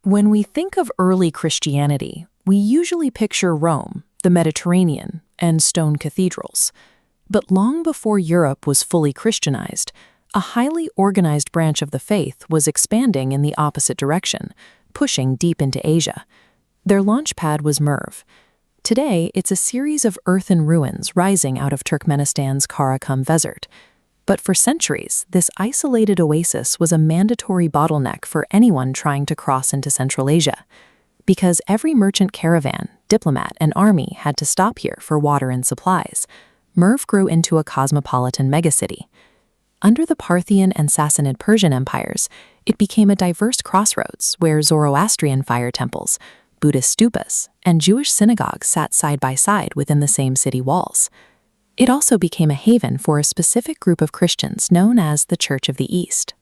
When we think of early Christianity, we usually picture Rome, the Mediterranean, and stone cathedrals. But long before Europe was fully Christianized, a highly organized branch of the faith was expanding in the opposite direction, pushing deep into Asia. Their launchpad was Merv. Today, it's a series of earthen ruins rising out of Turkmenistan's Karakum Desert. But for centuries, this isolated oasis was a mandatory bottleneck for anyone trying to cross into Central Asia. Because every merchant caravan, diplomat, and army had to stop here for water and supplies, Merv grew into a cosmopolitan megacity. Under the Parthian and Sassanid Persian empires, it became a diverse crossroads where Zoroastrian fire temples, Buddhist stupas, and Jewish synagogues sat side by side within the same city walls. It also became a haven for a specific group of Christians known as the Church of the East.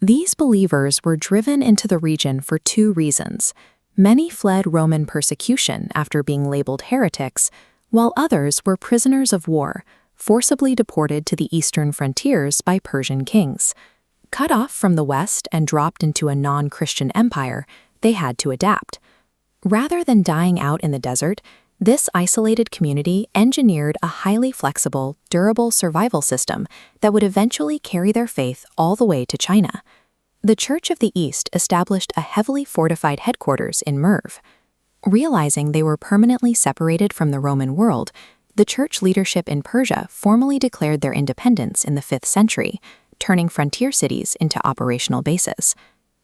These believers were driven into the region for two reasons. Many fled Roman persecution after being labeled heretics, while others were prisoners of war, forcibly deported to the eastern frontiers by Persian kings. Cut off from the West and dropped into a non-Christian empire, they had to adapt. Rather than dying out in the desert, this isolated community engineered a highly flexible, durable survival system that would eventually carry their faith all the way to China. The Church of the East established a heavily fortified headquarters in Merv. Realizing they were permanently separated from the Roman world, the church leadership in Persia formally declared their independence in the 5th century, turning frontier cities into operational bases.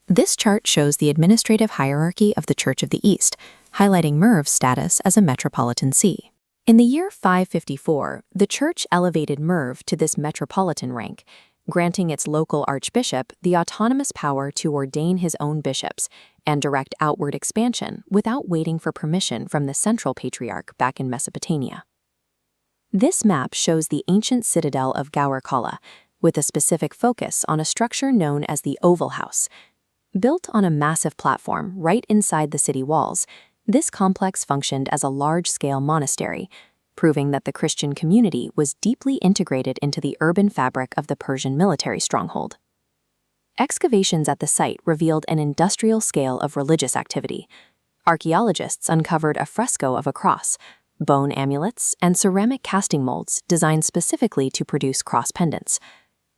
This chart shows the administrative hierarchy of the Church of the East, highlighting Merv's status as a metropolitan see. In the year 554, the church elevated Merv to this metropolitan rank, granting its local archbishop the autonomous power to ordain his own bishops and direct outward expansion without waiting for permission from the central patriarch back in Mesopotamia. This map shows the ancient citadel of Gaur-Kala, with a specific focus on a structure known as the Oval House. Built on a massive platform right inside the city walls, this complex functioned as a large-scale monastery, proving that the Christian community was deeply integrated into the urban fabric of the Persian military stronghold. Excavations at the site revealed an industrial scale of religious activity. Archaeologists uncovered a fresco of a cross, bone amulets, and ceramic casting molds designed specifically to produce cross pendants.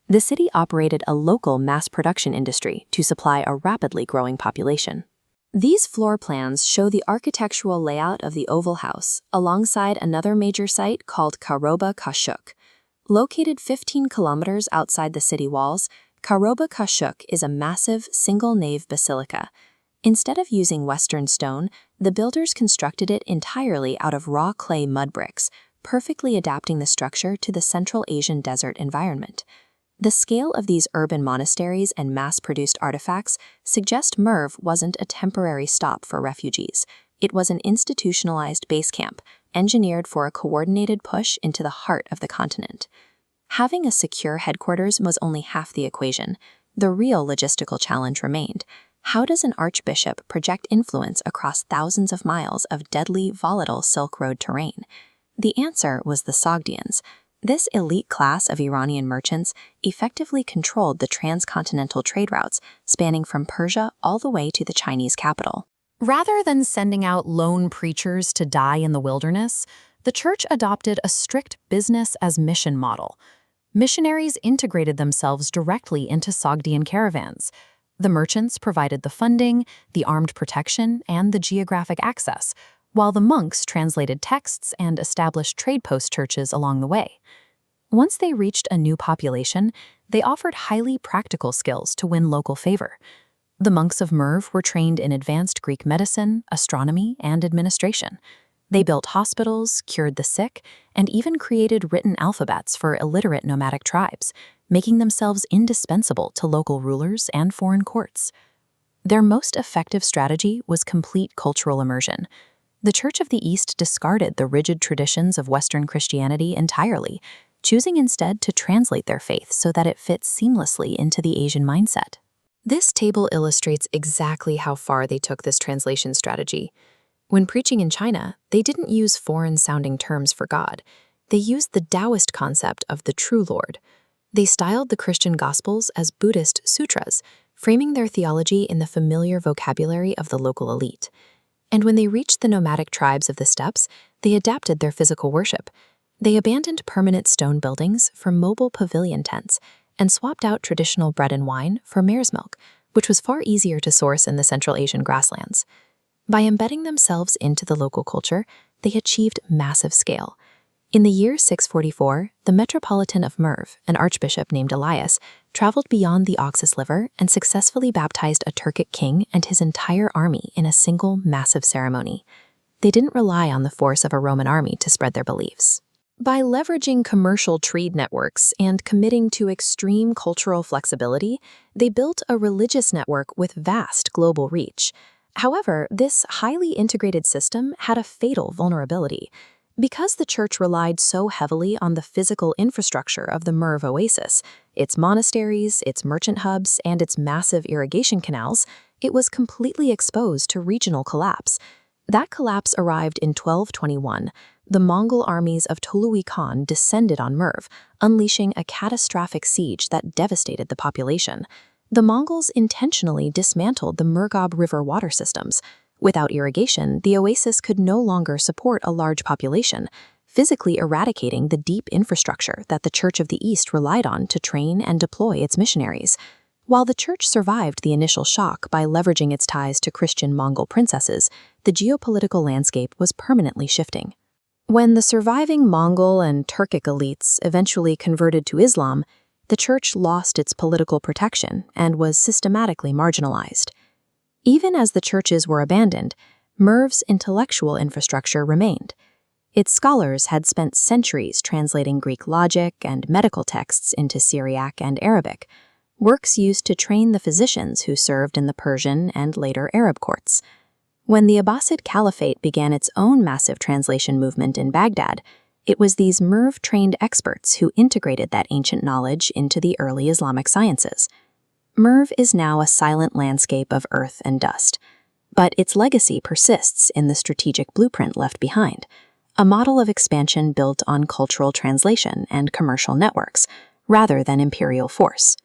The city operated a local mass production industry to supply a rapidly growing population. These floor plans show the architectural layout of the Oval House alongside another major site called Karoba Kashuk. Located 15 kilometers outside the city walls, Karoba Kashuk is a massive single-nave basilica. Instead of using Western stone, the builders constructed it entirely out of raw clay mud bricks, perfectly adapting the structure to the Central Asian desert environment. The scale of these urban monasteries and mass-produced artifacts suggest Merv wasn't a temporary stop for refugees. It was an institutionalized base camp, engineered for a coordinated push into the heart of the continent. Having a secure headquarters was only half the equation. The real logistical challenge remained. How does an archbishop project influence across thousands of miles of deadly, volatile Silk Road terrain? The answer was the Sogdians. This elite class of Iranian merchants effectively controlled the transcontinental trade routes spanning from Persia all the way to the Chinese capital. Rather than sending out lone preachers to die in the wilderness, the church adopted a strict business-as-mission model. Missionaries integrated themselves directly into Sogdian caravans. The merchants provided the funding, the armed protection, and the geographic access, while the monks translated texts and established trade post churches along the way. Once they reached a new population, they offered highly practical skills to win local favor. The monks of Merv were trained in advanced Greek medicine, astronomy, and administration. They built hospitals, cured the sick, and even created written alphabets for illiterate nomadic tribes, making themselves indispensable to local rulers and foreign courts. Their most effective strategy was complete cultural immersion. The Church of the East discarded the rigid traditions of Western Christianity entirely, choosing instead to translate their faith so that it fits seamlessly into the Asian mindset. This table illustrates exactly how far they took this translation strategy. When preaching in China, they didn't use foreign-sounding terms for God. They used the Taoist concept of the true Lord. They styled the Christian Gospels as Buddhist sutras, framing their theology in the familiar vocabulary of the local elite. And when they reached the nomadic tribes of the steppes, they adapted their physical worship. They abandoned permanent stone buildings for mobile pavilion tents and swapped out traditional bread and wine for mare's milk, which was far easier to source in the Central Asian grasslands. By embedding themselves into the local culture, they achieved massive scale. In the year 644, the Metropolitan of Merv, an archbishop named Elias, traveled beyond the Oxus River and successfully baptized a Turkic king and his entire army in a single massive ceremony. They didn't rely on the force of a Roman army to spread their beliefs. By leveraging commercial trade networks and committing to extreme cultural flexibility, they built a religious network with vast global reach. However, this highly integrated system had a fatal vulnerability. Because the church relied so heavily on the physical infrastructure of the Merv oasis, its monasteries, its merchant hubs, and its massive irrigation canals, it was completely exposed to regional collapse. That collapse arrived in 1221. The Mongol armies of Tolui Khan descended on Merv, unleashing a catastrophic siege that devastated the population. The Mongols intentionally dismantled the Merv-Hub river water systems. Without irrigation, the oasis could no longer support a large population, physically eradicating the deep infrastructure that the Church of the East relied on to train and deploy its missionaries. While the church survived the initial shock by leveraging its ties to Christian Mongol princesses, the geopolitical landscape was permanently shifting. When the surviving Mongol and Turkic elites eventually converted to Islam, the church lost its political protection and was systematically marginalized. Even as the churches were abandoned, Merv's intellectual infrastructure remained. Its scholars had spent centuries translating Greek logic and medical texts into Syriac and Arabic, works used to train the physicians who served in the Persian and later Arab courts. When the Abbasid Caliphate began its own massive translation movement in Baghdad, it was these Merv-trained experts who integrated that ancient knowledge into the early Islamic sciences. Merv is now a silent landscape of earth and dust, but its legacy persists in the strategic blueprint left behind, a model of expansion built on cultural translation and commercial networks, rather than imperial force.